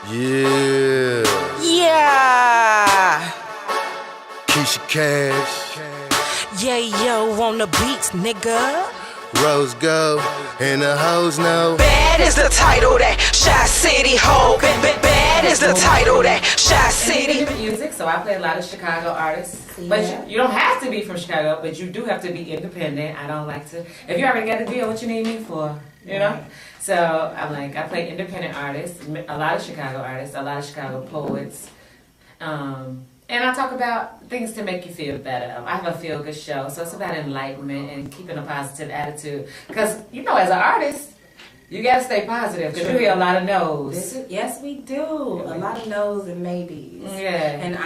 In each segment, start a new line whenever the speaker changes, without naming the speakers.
Yeah.
Yeah.
Keisha Cash.
Yeah, yo, on the beats, nigga.
Rose go, and the hoes know.
Bad is the title that Shy City hold. Bad is the title that Shy City.
Different music, so I play a lot of Chicago artists. But you don't have to be from Chicago, but you do have to be independent. I don't like to. If you already got a deal, what you need me for? You know? So I'm like, I play independent artists, a lot of Chicago artists, a lot of Chicago poets. And I talk about things to make you feel better. I have a feel-good show, so it's about enlightenment and keeping a positive attitude. Because, you know, as an artist, you got to stay positive because you hear a lot of no's.
Yes, we do. A lot of no's and maybes.
Yeah.
And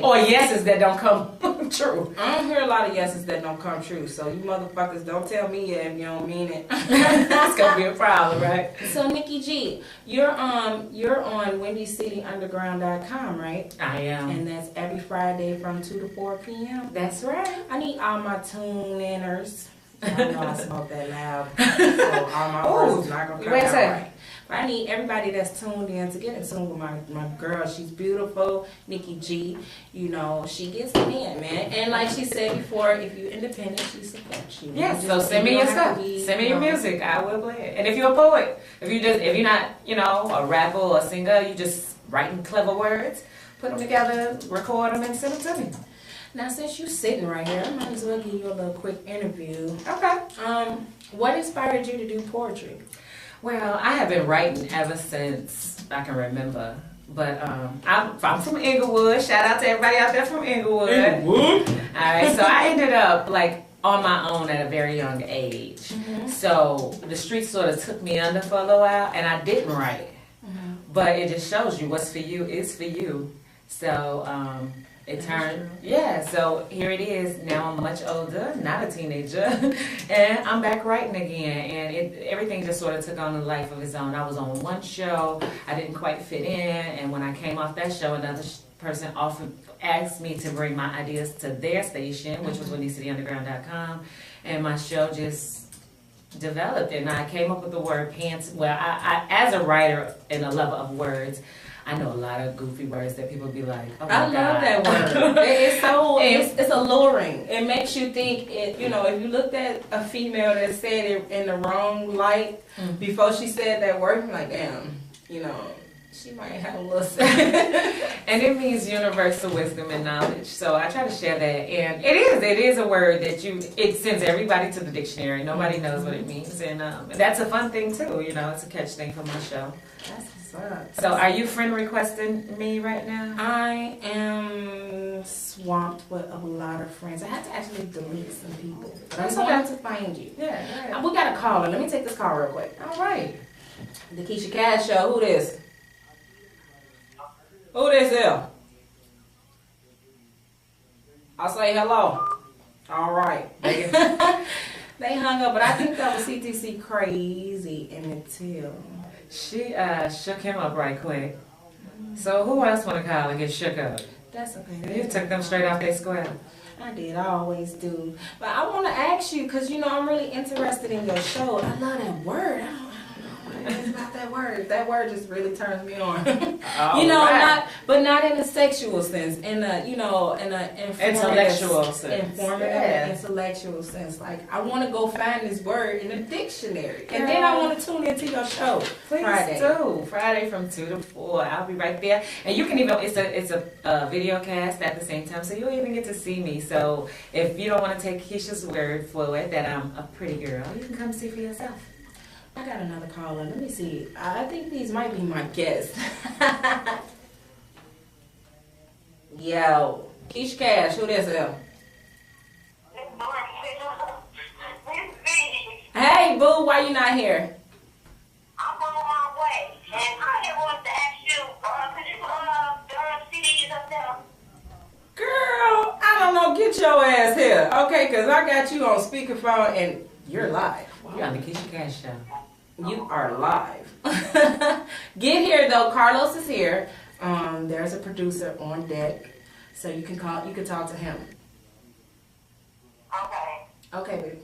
or yeses that don't come true.
I don't hear a lot of yeses that don't come true. So you motherfuckers don't tell me yeah if you don't mean it.
That's going to be a problem, right?
So Niki G, you're on WindyCityUnderground.com, right?
I am.
And that's every Friday from 2 to 4 p.m.
That's right.
I need all my tune-inners. I know I smoke that loud, so all my words is not gonna come out right. But I need everybody that's tuned in to get in tune with my girl. She's beautiful, Niki G. You know, she gets it in, man. And like she said before, if you're independent, she supports you.
Yes, so send me your stuff. Send me your music. I will play it. And if you're a poet, if you're not, you know, a rapper or a singer, you just writing clever words, put them together, record them, and send them to me.
Now, since you're sitting right here, I might as well give you a little quick interview.
Okay.
What inspired you to do poetry?
Well, I have been writing ever since I can remember. But I'm from Inglewood. Shout out to everybody out there from Inglewood. All right, so I ended up like on my own at a very young age. Mm-hmm. So the streets sort of took me under for a little while, and I didn't write. Mm-hmm. But it just shows you what's for you is for you. So it turned, so here it is. Now I'm much older, not a teenager, and I'm back writing again. And everything just sort of took on a life of its own. I was on one show, I didn't quite fit in, and when I came off that show, another person often asked me to bring my ideas to their station, which was WindyCityUnderground.com, and my show just developed. And I came up with the word pants. Well, I as a writer and a lover of words, I know a lot of goofy words that people be like, oh my God.
I love that word. It's alluring. It makes you think, you know, if you looked at a female that said it in the wrong light before she said that word, I'm like, damn, you know, she might have a little
And it means universal wisdom and knowledge. So I try to share that. And it is a word that it sends everybody to the dictionary. Nobody knows what it means. And that's a fun thing too, you know, it's a catch thing for my show.
That's what's up.
So are you friend requesting me right now?
I am swamped with a lot of friends. I had to actually delete some people. But I'm going to find you.
Yeah.
We got a caller. Let me take this call real quick.
All right.
The Keisha Cash Show. Who this? Who this is? I'll say hello. All right. They hung up, but I think that was CTC Crazy Emmett Till.
She shook him up right quick. So who else want to call and get shook up?
That's okay.
You took them straight off their square.
I did. I always do. But I want to ask you, because, you know, I'm really interested in your show. I love that word. I don't know what it is about that word. That word just really turns me on. You know,
right.
not in a sexual sense. In a, you know, in a
intellectual sense.
Informative, intellectual sense. Like, I want to go find this word in a dictionary. And then I want to tune into your show.
Please do. Friday from 2 to 4. I'll be right there. And you can even, it's a video cast at the same time, so you'll even get to see me. So if you don't want to take Keisha's word for it, that I'm a pretty girl, you can come see for yourself.
I got another caller. Let me see. I think these might be my guests. Yo, Keisha Cash, who this is? Hey, boo, why you not here?
I'm on my way, and I just wanted to ask you, could you CDs up there?
Girl, I don't know. Get your ass here, okay? Because I got you on speakerphone, and you're live.
You're on the Keisha Cash Show.
You are live. Get here though. Carlos is here. There's a producer on deck, so you can call. You can talk to him.
Okay.
Okay, baby.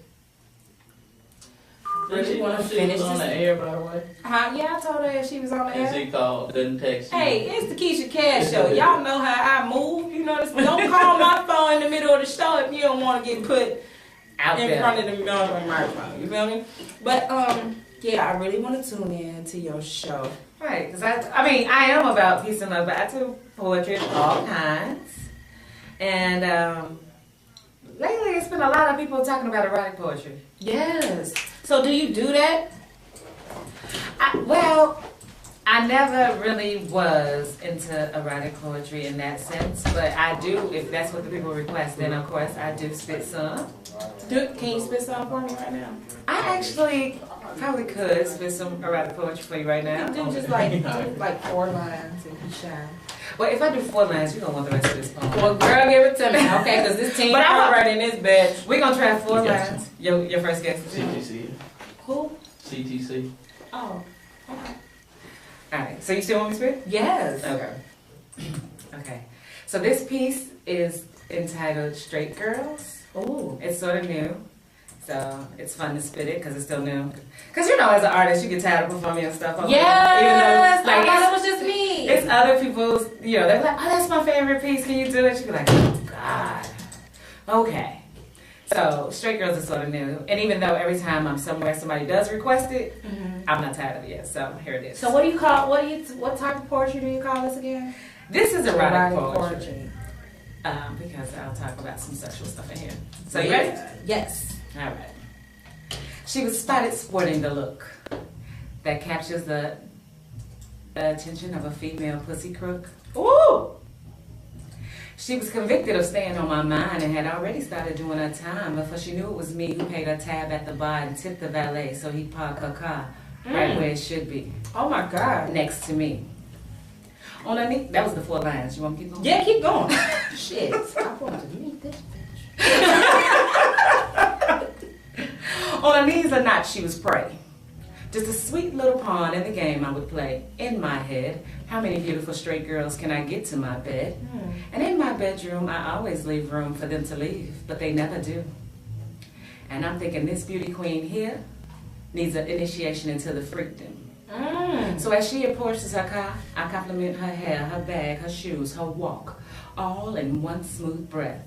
really want to finish
on
this.
the air, by the way.
Yeah, I told her she was on the
And
air.
she called, didn't text you.
Hey, it's the Keisha Cash show. Y'all know how I move. You know this. Don't call my phone in the middle of the show if you don't want to get put
Out
in
there.
front of the microphone. You feel me? But yeah, I really want to tune in to your show.
Right, because I mean, I am about peace and love, but I do poetry of all kinds. And lately, it's been a lot of people talking about erotic poetry.
Yes. So do you do that?
Well, I never really was into erotic poetry in that sense, but I do, if that's what the people request, then of course I do spit some.
Can you spit something for me right now?
I actually probably could spit some erotic poetry for you right now.
Do just like 4 lines and be shy.
Well, if I do 4 lines, you're going to want the rest of this poem.
Well, girl, give it to me, okay? Because this team
But I'm
right in this bitch.
We're going to try 4
Yes.
lines. Your first guess.
CTC.
Who?
CTC.
Oh, okay.
All right, so you still want me to spit?
Yes.
Okay. Okay. So this piece is entitled Straight Girls.
Ooh.
It's sort of new. So it's fun to spit it because it's still new. Because you know, as an artist, you get tired of performing and stuff.
Yes.
Even though,
I thought
like,
it was just me.
it's other people's, you know, they're like, oh, that's my favorite piece. Can you do it? You be like, oh, God. Okay. So Straight Girls is sort of new. And even though every time I'm somewhere somebody does request it, I'm not tired of it yet. So here it is.
So what do you call? What type of poetry do you call this again?
This is erotic poetry.
poetry.
Because I'll talk about some sexual stuff in here. So you ready?
Yes.
All right. She was spotted sporting the look that captures the attention of a female pussy crook.
Ooh.
She was convicted of staying on my mind and had already started doing her time before she knew it was me who paid her tab at the bar and tipped the valet so he'd park her car right where it should be,
Oh my God.
next to me. On her knee, that was the 4 lines. You want me to keep going?
Yeah, keep going. Shit. I want to meet this bitch.
On her knees or not, she was prey. Just a sweet little pawn in the game I would play. In my head, how many beautiful straight girls can I get to my bed? And in my bedroom, I always leave room for them to leave, but they never do. And I'm thinking this beauty queen here needs an initiation into the freakdom. So as she approaches her car, I compliment her hair, her bag, her shoes, her walk, all in one smooth breath.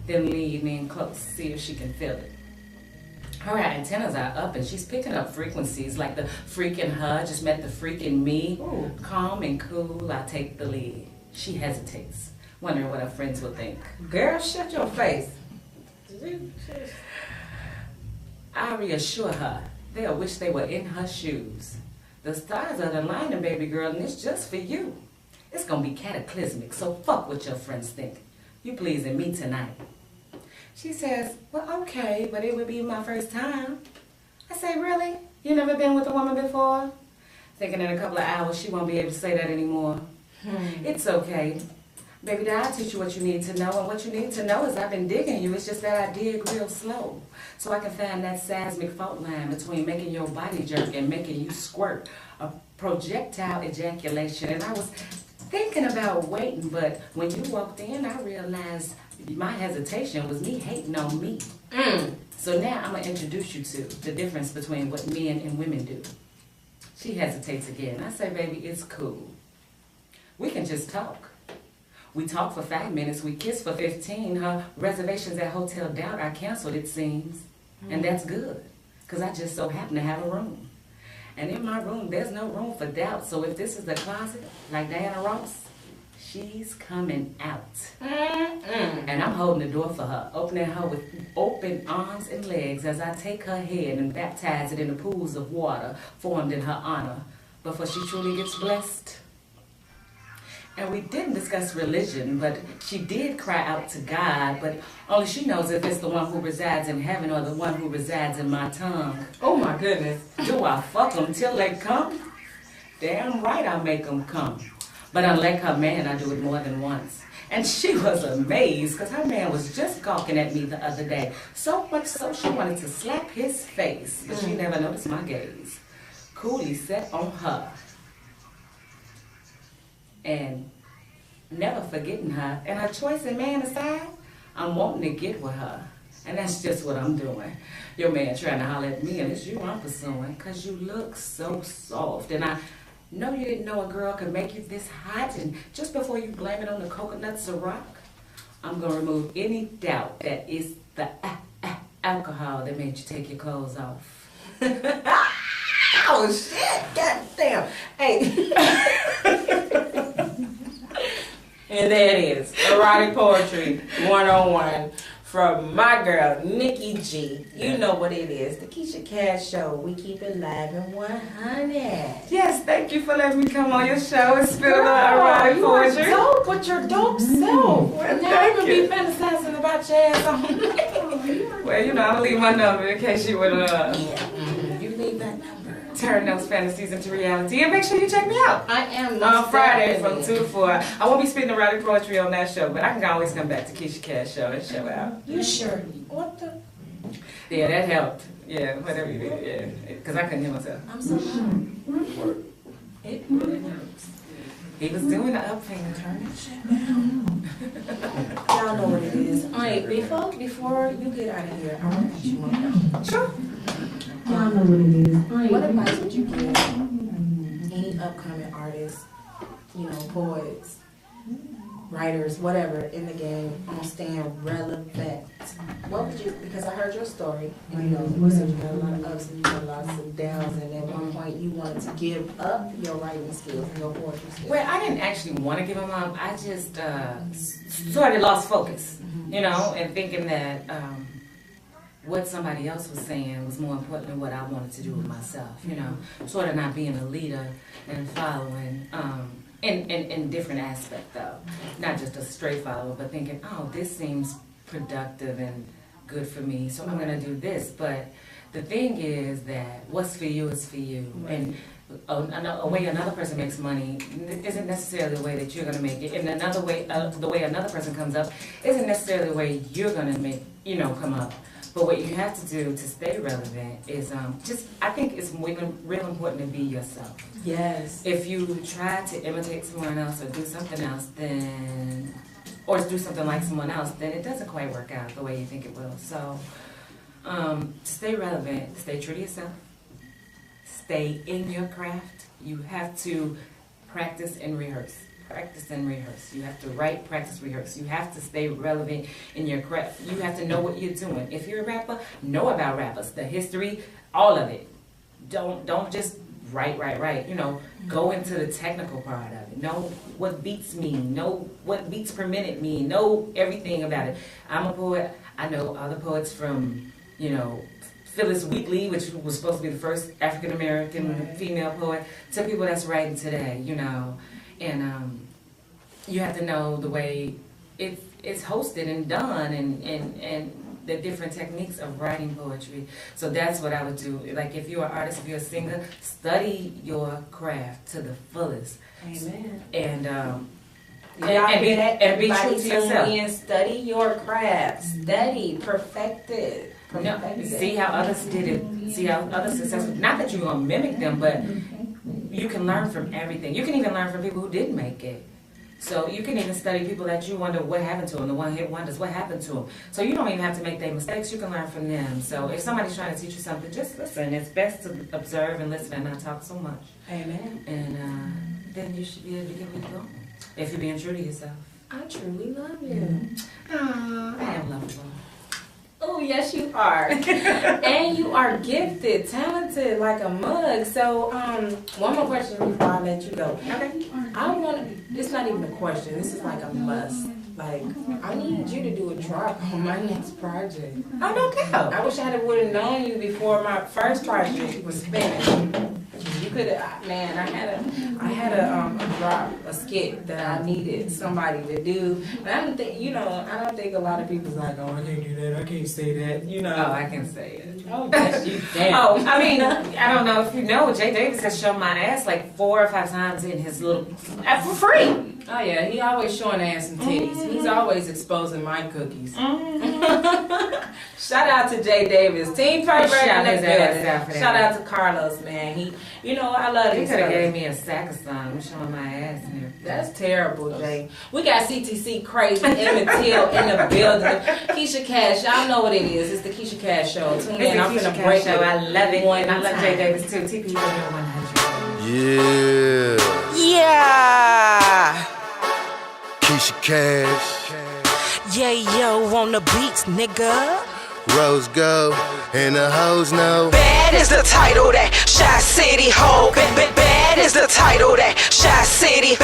Then lean in close, see if she can feel it. Her antennas are up and she's picking up frequencies like the freak in her just met the freak in me.
Ooh.
Calm and cool, I take the lead. She hesitates, wondering what her friends will think.
Girl, shut your face.
I reassure her, they'll wish they were in her shoes. The stars are aligning, baby girl, and it's just for you. It's gonna be cataclysmic, so fuck what your friends think. You pleasing me tonight. She says, well, okay, but it would be my first time. I say, really? You never been with a woman before? Thinking in a couple of hours she won't be able to say that anymore. It's okay. Baby, I'll teach you what you need to know, and what you need to know is I've been digging you. It's just that I dig real slow, so I can find that seismic fault line between making your body jerk and making you squirt. A projectile ejaculation, and I was thinking about waiting, but when you walked in, I realized my hesitation was me hating on me. So now I'm going to introduce you to the difference between what men and women do. She hesitates again. I say, baby, it's cool. We can just talk. We talk for 5 minutes, we kiss for 15. Her reservations at Hotel Doubt are canceled, it seems. And that's good, because I just so happen to have a room. And in my room, there's no room for doubt. So if this is the closet, like Diana Ross, she's coming out. And I'm holding the door for her, opening her with open arms and legs as I take her head and baptize it in the pools of water formed in her honor before she truly gets blessed. And we didn't discuss religion, but she did cry out to God, but only she knows if it's the one who resides in heaven or the one who resides in my tongue.
Oh my goodness.
Do I fuck them till they come? Damn right I make them come. But unlike her man, I do it more than once. And she was amazed, because her man was just gawking at me the other day. So much so she wanted to slap his face, but she never noticed my gaze. Coolly set on her. And never forgetting her. And her choice in man aside, I'm wanting to get with her. And that's just what I'm doing. Your man trying to holler at me, and it's you I'm pursuing, because you look so soft. And I know you didn't know a girl could make you this hot, and just before you blame it on the coconut Ciroc, I'm going to remove any doubt that it's the alcohol that made you take your clothes off.
Oh, shit. God damn. Hey. And there it is. Erotic Poetry 101 from my girl, Nikki G. You know what it is. The Keisha Cash Show. We keep it live and 100.
Yes, thank you for letting me come on your show and spill a little erotic poetry.
You are dope with your dope self.
Well,
now I'm
thank
going to
you.
be fantasizing about your ass on.
Well, you know, I'm going to leave my number in case you would
You leave that number.
turn those fantasies into reality. And make sure you check me out.
I am
On Friday from 2 to 4. I won't be spitting erotic poetry on that show, but I can always come back to Keisha Cash Show and show out.
You sure? What the?
Yeah, that helped. Yeah, whatever you did. Yeah, because I couldn't hear myself.
I'm so sorry. It really hurts.
He was doing the up finger.
Turn that shit down. Y'all know what it is. All right, before you get out of here, I want to ask you one question.
Sure.
Y'all know what it is. What advice would you give any upcoming artists, poets, writers, whatever, in the game on staying relevant? What would you, because I heard your story, and you said you got a lot of ups and you got lots of downs, and at one point you wanted to give up your writing skills and your poetry skills.
Well, I didn't actually want to give them up. I just sort of lost focus, and thinking that what somebody else was saying was more important than what I wanted to do with myself, sort of not being a leader and following in different aspects, though. Not just a straight follower, but thinking, oh, this seems productive and good for me, so I'm going to do this. But the thing is that what's for you is for you. And a way another person makes money isn't necessarily the way that you're going to make it. And another way, the way another person comes up isn't necessarily the way you're going to make, come up. But what you have to do to stay relevant is I think it's real important to be yourself.
Yes.
If you try to imitate someone else or do something else, or do something like someone else, then it doesn't quite work out the way you think it will. So to stay relevant, stay true to yourself, stay in your craft. You have to practice and rehearse. Practice and rehearse. You have to write, practice, rehearse. You have to stay relevant in your craft. You have to know what you're doing. If you're a rapper, know about rappers, the history, all of it. Don't just write. Go into the technical part of it. Know what beats mean. Know what beats per minute mean. Know everything about it. I'm a poet. I know other poets from, Phyllis Wheatley, which was supposed to be the first African American female poet, to people that's writing today, And you have to know the way it's hosted and done and the different techniques of writing poetry. So that's what I would do. Like if you're an artist, if you're a singer, study your craft to the fullest.
Amen.
And
be
true to yourself.
And study your craft. Study, perfect it.
No, see how others did it. See how others successful. Not that you're gonna mimic them, but you can learn from everything. You can even learn from people who didn't make it. So you can even study people that you wonder what happened to them, the one-hit wonders, what happened to them. So you don't even have to make their mistakes. You can learn from them. So if somebody's trying to teach you something, just listen. It's best to observe and listen and not talk so much.
Amen.
And then you should be able to get it going if you're being true to yourself.
I truly love you.
I am lovable.
Oh, yes, you are. And you are gifted, talented, like a mug. So, one more question before I let you go.
Okay.
It's not even a question. This is like a must. Like, I need you to do a drop on my next project.
Oh, no doubt.
I wish I would have known you before my first project was finished. You could have, man. I had a drop, a skit that I needed somebody to do. But I don't think, I don't think a lot of people's like, oh, I can't do that. I can't say that.
Oh, I can say it.
Oh, yes, you damn.
Oh, I mean, I don't know if you know, Jay Davis has shown my ass like 4 or 5 times in his little for free.
Oh yeah, he always showing ass and titties. He's always exposing my cookies. Shout out to Jay Davis, Team Pervert in the building. Shout out to Carlos, man. He, you know, I love
He
these
could have
fellas.
gave me a sack of something showing my ass and everything.
That's terrible, Jay. We got CTC Crazy, Emmett Till in the building. Keisha Cash, y'all know what it is. It's the Keisha Cash show. Tune in. I'm finna break
show.
it.
I love it.
One
And I love
time.
Jay Davis too. TP 100.
Yeah.
Yeah.
Keisha Cash.
Yeah, yo, on the beats, nigga.
Rose go, and the hoes know.
Bad is the title that Shy City hold. Bad is the title that Shy City.